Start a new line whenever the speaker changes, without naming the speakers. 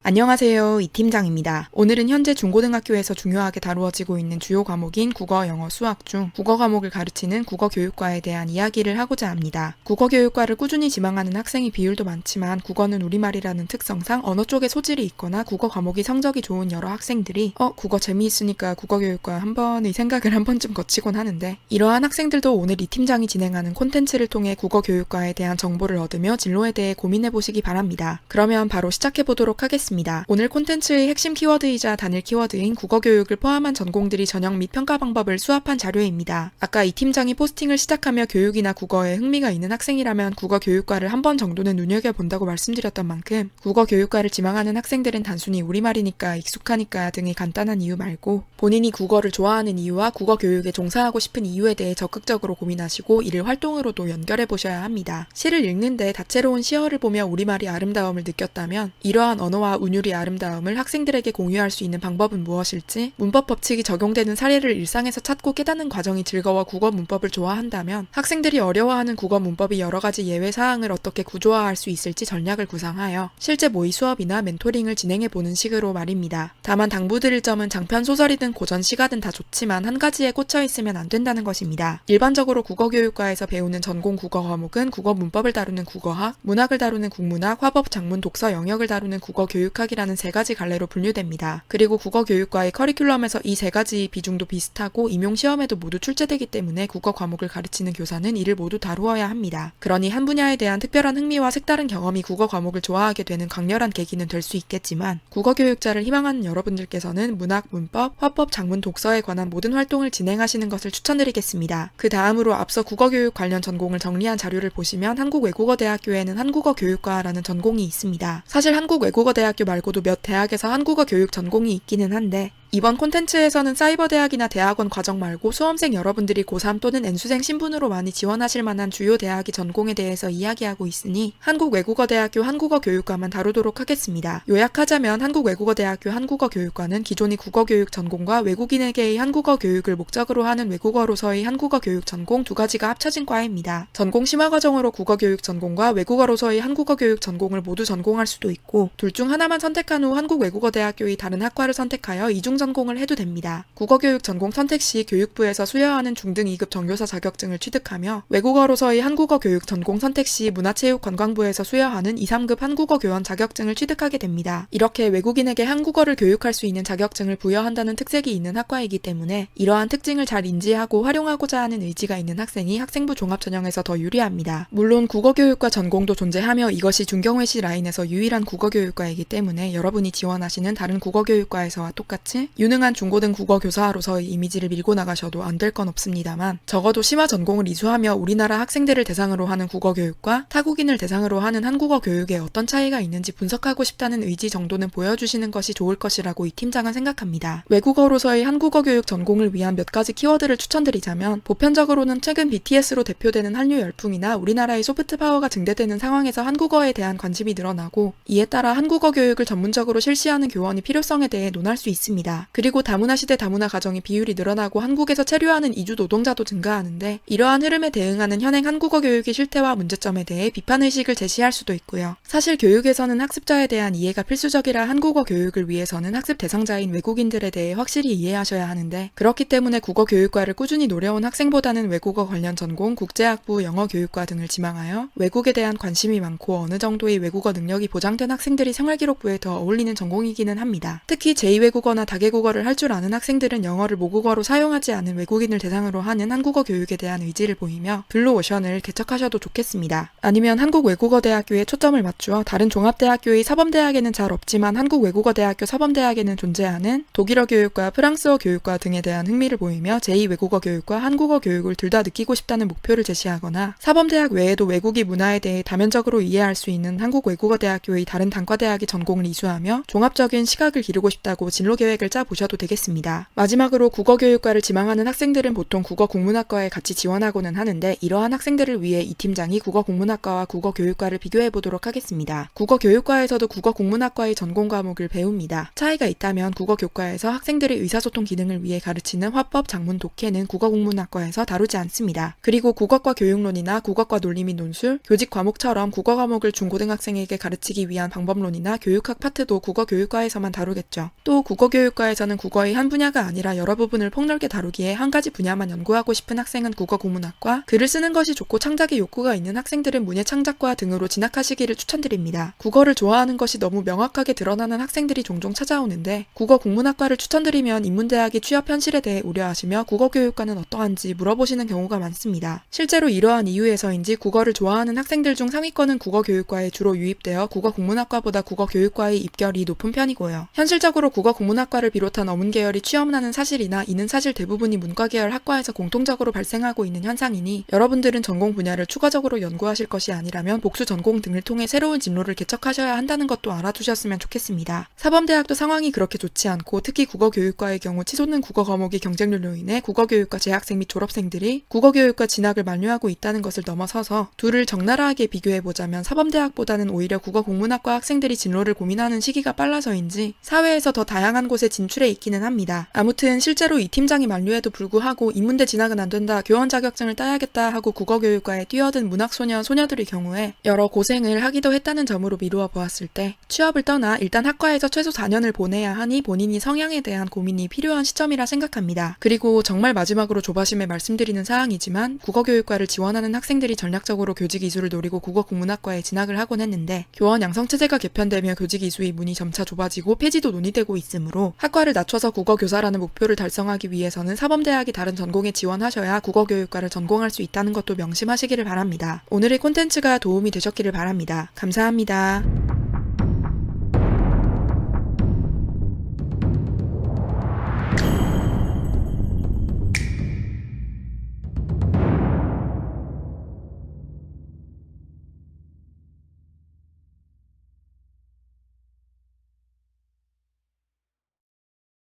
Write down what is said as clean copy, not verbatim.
안녕하세요. 이 팀장입니다. 오늘은 현재 중고등학교에서 중요하게 다루어지고 있는 주요 과목인 국어, 영어, 수학 중 국어 과목을 가르치는 국어교육과에 대한 이야기를 하고자 합니다. 국어교육과를 꾸준히 지망하는 학생의 비율도 많지만 국어는 우리말이라는 특성상 언어 쪽에 소질이 있거나 국어 과목이 성적이 좋은 여러 학생들이 국어 재미있으니까 국어교육과 이 생각을 한 번쯤 거치곤 하는데, 이러한 학생들도 오늘 이 팀장이 진행하는 콘텐츠를 통해 국어교육과에 대한 정보를 얻으며 진로에 대해 고민해보시기 바랍니다. 그러면 바로 시작해보도록 하겠습니다. 오늘 콘텐츠의 핵심 키워드이자 단일 키워드인 국어교육을 포함한 전공들이 전형 및 평가 방법을 수합한 자료입니다. 아까 이 팀장이 포스팅을 시작하며 교육이나 국어에 흥미가 있는 학생이라면 국어교육과를 한 번 정도는 눈여겨본다고 말씀드렸던 만큼, 국어교육과를 지망하는 학생들은 단순히 우리말이니까 익숙하니까 등의 간단한 이유 말고 본인이 국어를 좋아하는 이유와 국어교육에 종사하고 싶은 이유에 대해 적극적으로 고민하시고 이를 활동으로도 연결해 보셔야 합니다. 시를 읽는데 다채로운 시어를 보며 우리말이 아름다움을 느꼈다면 이러한 언어와 운율의 아름다움을 학생들에게 공유할 수 있는 방법은 무엇일지, 문법 법칙이 적용되는 사례를 일상에서 찾고 깨닫는 과정이 즐거워 국어 문법을 좋아한다면 학생들이 어려워하는 국어 문법의 여러 가지 예외 사항을 어떻게 구조화할 수 있을지 전략을 구상하여 실제 모의 수업이나 멘토링을 진행해보는 식으로 말입니다. 다만 당부드릴 점은 장편 소설이든 고전 시가든 다 좋지만 한 가지에 꽂혀 있으면 안 된다는 것입니다. 일반적으로 국어교육과에서 배우는 전공 국어 과목은 국어 문법을 다루는 국어학, 문학을 다루는 국문학, 화법, 작문, 독서 영역을 다루는 국어교육학이라는 세 가지 갈래로 분류됩니다. 그리고 국어교육과의 커리큘럼에서 이 세 가지 비중도 비슷하고 임용 시험에도 모두 출제되기 때문에 국어 과목을 가르치는 교사는 이를 모두 다루어야 합니다. 그러니 한 분야에 대한 특별한 흥미와 색다른 경험이 국어 과목을 좋아하게 되는 강렬한 계기는 될 수 있겠지만, 국어교육자를 희망하는 여러분들께서는 문학, 문법, 화법, 작문, 독서에 관한 모든 활동을 진행하시는 것을 추천드리겠습니다. 그 다음으로 앞서 국어교육 관련 전공을 정리한 자료를 보시면 한국외국어대학교에는 한국어교육과라는 전공이 있습니다. 사실 한국외국어대학교 말고도 몇 대학에서 한국어 교육 전공이 있기는 한데, 이번 콘텐츠에서는 사이버대학이나 대학원 과정 말고 수험생 여러분들이 고3 또는 N수생 신분으로 많이 지원하실 만한 주요 대학의 전공에 대해서 이야기하고 있으니 한국외국어대학교 한국어교육과만 다루도록 하겠습니다. 요약하자면 한국외국어대학교 한국어교육과는 기존의 국어교육 전공과 외국인에게의 한국어 교육을 목적으로 하는 외국어로서의 한국어교육 전공 두 가지가 합쳐진 과입니다. 전공 심화 과정으로 국어교육 전공과 외국어로서의 한국어교육 전공을 모두 전공할 수도 있고, 둘 중 하나만 선택한 후 한국외국어대학교의 다른 학과를 선택하여 이중 전공을 해도 됩니다. 국어교육 전공 선택 시 교육부에서 수여하는 중등 2급 정교사 자격증을 취득하며, 외국어로서의 한국어 교육 전공 선택 시 문화체육관광부에서 수여하는 2, 3급 한국어 교원 자격증을 취득하게 됩니다. 이렇게 외국인에게 한국어를 교육할 수 있는 자격증을 부여한다는 특색이 있는 학과이기 때문에 이러한 특징을 잘 인지하고 활용하고자 하는 의지가 있는 학생이 학생부 종합 전형에서 더 유리합니다. 물론 국어교육과 전공도 존재하며 이것이 중경외시 라인에서 유일한 국어교육과이기 때문에 여러분이 지원하시는 다른 국어교육과에서와 똑같이 유능한 중고등 국어 교사로서의 이미지를 밀고 나가셔도 안 될 건 없습니다만, 적어도 심화 전공을 이수하며 우리나라 학생들을 대상으로 하는 국어 교육과 타국인을 대상으로 하는 한국어 교육에 어떤 차이가 있는지 분석하고 싶다는 의지 정도는 보여주시는 것이 좋을 것이라고 이 팀장은 생각합니다. 외국어로서의 한국어 교육 전공을 위한 몇 가지 키워드를 추천드리자면, 보편적으로는 최근 BTS로 대표되는 한류 열풍이나 우리나라의 소프트 파워가 증대되는 상황에서 한국어에 대한 관심이 늘어나고, 이에 따라 한국어 교육을 전문적으로 실시하는 교원의 필요성에 대해 논할 수 있습니다. 그리고 다문화 시대 다문화 가정의 비율이 늘어나고 한국에서 체류하는 이주 노동자도 증가하는데, 이러한 흐름에 대응하는 현행 한국어 교육의 실태와 문제점에 대해 비판의식을 제시할 수도 있고요. 사실 교육에서는 학습자에 대한 이해가 필수적이라 한국어 교육을 위해서는 학습 대상자인 외국인들에 대해 확실히 이해하셔야 하는데, 그렇기 때문에 국어 교육과를 꾸준히 노려온 학생보다는 외국어 관련 전공, 국제학부, 영어 교육과 등을 지망하여 외국에 대한 관심이 많고 어느 정도의 외국어 능력이 보장된 학생들이 생활기록부에 더 어울리는 전공이기는 합니다. 특히 제2외국어나 다계국어를 할 줄 아는 학생들은 영어를 모국어로 사용하지 않은 외국인을 대상으로 하는 한국어 교육에 대한 의지를 보이며 블루오션을 개척하셔도 좋겠습니다. 아니면 한국외국어대학교에 초점을 맞추어 다른 종합대학교의 사범대학에는 잘 없지만 한국외국어대학교 사범대학에는 존재하는 독일어 교육과 프랑스어 교육과 등에 대한 흥미를 보이며 제2외국어 교육과 한국어 교육을 둘 다 느끼고 싶다는 목표를 제시하거나, 사범대학 외에도 외국의 문화에 대해 다면적으로 이해할 수 있는 한국외국어대학교의 다른 단과대학의 전공을 이수하며 종합적인 시각을 기르고 싶다고 진로 계획을 짜 보셔도 되겠습니다. 마지막으로 국어교육과를 지망하는 학생들은 보통 국어국문학과에 같이 지원하고는 하는데 이러한 학생들을 위해 이 팀장이 국어국문학과와 국어교육과를 비교해 보도록 하겠습니다. 국어교육과에서도 국어국문학과의 전공 과목을 배웁니다. 차이가 있다면 국어교과에서 학생들의 의사소통 기능을 위해 가르치는 화법, 작문, 독해는 국어국문학과에서 다루지 않습니다. 그리고 국어과 교육론이나 국어과 논리 및 논술, 교직 과목처럼 국어 과목을 중고등학생에게 가르치기 위한 방법론이나 교육학 파트도 국어교육과에서만 다루겠죠. 또 국어교육과에서는 국어의 한 분야가 아니라 여러 부분을 폭넓게 다루기에 한 가지 분야만 연구하고 싶은 학생은 국어국문학과, 글을 쓰는 것이 좋고 창작의 욕구가 있는 학생들은 문예창작과 등으로 진학하시기를 추천드립니다. 국어를 좋아하는 것이 너무 명확하게 드러나는 학생들이 종종 찾아오는데 국어국문학과를 추천드리면 인문대학의 취업 현실에 대해 우려하시며 국어교육과는 어떠한지 물어보시는 경우가 많습니다. 실제로 이러한 이유에서인지 국어를 좋아하는 학생들 중 상위권은 국어교육과에 주로 유입되어 국어국문학과보다 국어교육과의 입결이 높은 편이고요. 현실적으로 국어국문학과를 비롯한 어문 계열이 취업을 하는 사실이나 이는 사실 대부분이 문과 계열 학과에서 공통적으로 발생하고 있는 현상이니 여러분들은 전공 분야를 추가적으로 연구하실 것이 아니라면 복수 전공 등을 통해 새로운 진로를 개척하셔야 한다는 것도 알아두셨으면 좋겠습니다. 사범대학도 상황이 그렇게 좋지 않고 특히 국어교육과의 경우 치솟는 국어 과목의 경쟁률로 인해 국어교육과 재학생 및 졸업생들이 국어교육과 진학을 만류하고 있다는 것을 넘어서서 둘을 적나라하게 비교해보자면 사범대학보다는 오히려 국어국문학과 학생들이 진로를 고민하는 시기가 빨라서인지 사회에서 더 다양한 곳에 진출해 있기는 합니다. 아무튼 실제로 이 팀장이 만류에도 불구하고 인문대 진학은 안 된다, 교원 자격증을 따야겠다 하고 국어교육과에 뛰어든 문학소년, 소녀들의 경우에 여러 고생을 하기도 했다는 점으로 미루어 보았을 때 취업을 떠나 일단 학과에서 최소 4년을 보내야 하니 본인이 성향에 대한 고민이 필요한 시점이라 생각합니다. 그리고 정말 마지막으로 조바심에 말씀드리는 사항이지만 국어교육과를 지원하는 학생들이 전략적으로 교직 이수를 노리고 국어국문학과에 진학을 하곤 했는데 교원 양성체제가 개편되며 교직 이수의 문이 점차 좁아지고 폐지도 논의되고 있으므로 학과를 낮춰서 국어교사라는 목표를 달성하기 위해서는 사범대학이 다른 전공에 지원하셔야 국어교육과를 전공할 수 있다는 것도 명심하시기를 바랍니다. 오늘의 콘텐츠가 도움이 되셨기를 바랍니다. 감사합니다.